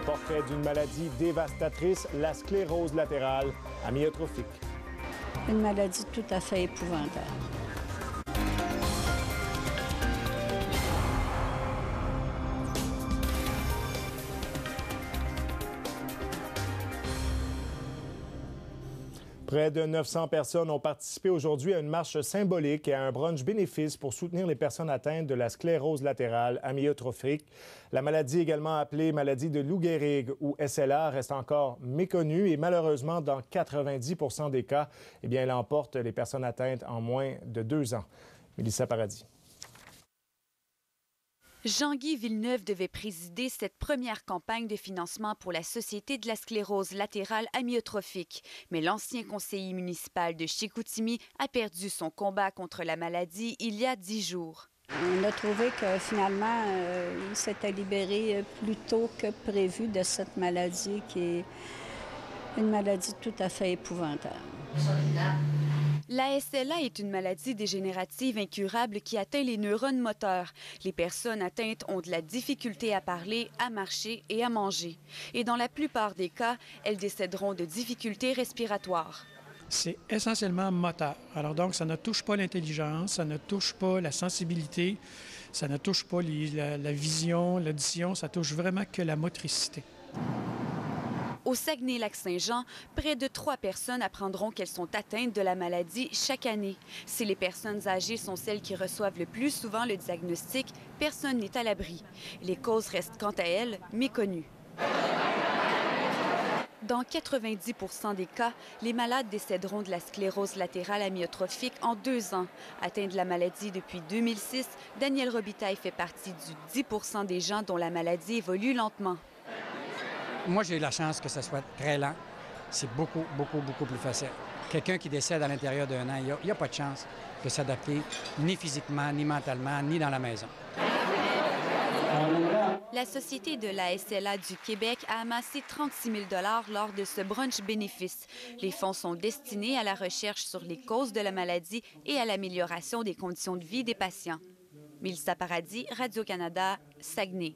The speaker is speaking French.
portrait d'une maladie dévastatrice, la sclérose latérale amyotrophique. Une maladie tout à fait épouvantable. Près de 900 personnes ont participé aujourd'hui à une marche symbolique et à un brunch bénéfice pour soutenir les personnes atteintes de la sclérose latérale amyotrophique. La maladie, également appelée maladie de Lou Gehrig ou SLA, reste encore méconnue et malheureusement, dans 90 des cas, elle emporte les personnes atteintes en moins de 2 ans. Mélissa Paradis. Jean-Guy Villeneuve devait présider cette première campagne de financement pour la Société de la sclérose latérale amyotrophique. Mais l'ancien conseiller municipal de Chicoutimi a perdu son combat contre la maladie il y a 10 jours. On a trouvé que finalement, il s'était libéré plus tôt que prévu de cette maladie qui est une maladie tout à fait épouvantable. La SLA est une maladie dégénérative incurable qui atteint les neurones moteurs. Les personnes atteintes ont de la difficulté à parler, à marcher et à manger. Et dans la plupart des cas, elles décéderont de difficultés respiratoires. C'est essentiellement moteur. Alors donc, ça ne touche pas l'intelligence, ça ne touche pas la sensibilité, ça ne touche pas la vision, l'audition, ça touche vraiment que la motricité. Au Saguenay-Lac-Saint-Jean, près de 3 personnes apprendront qu'elles sont atteintes de la maladie chaque année. Si les personnes âgées sont celles qui reçoivent le plus souvent le diagnostic, personne n'est à l'abri. Les causes restent quant à elles méconnues. Dans 90 des cas, les malades décéderont de la sclérose latérale amyotrophique en 2 ans. Atteint de la maladie depuis 2006, Daniel Robitaille fait partie du 10 des gens dont la maladie évolue lentement. Moi, j'ai eu la chance que ce soit très lent. C'est beaucoup plus facile. Quelqu'un qui décède à l'intérieur d'1 an, il n'y a pas de chance de s'adapter, ni physiquement, ni mentalement, ni dans la maison. La Société de la SLA du Québec a amassé 36 000 $ lors de ce brunch bénéfice. Les fonds sont destinés à la recherche sur les causes de la maladie et à l'amélioration des conditions de vie des patients. Mélissa Paradis, Radio-Canada, Saguenay.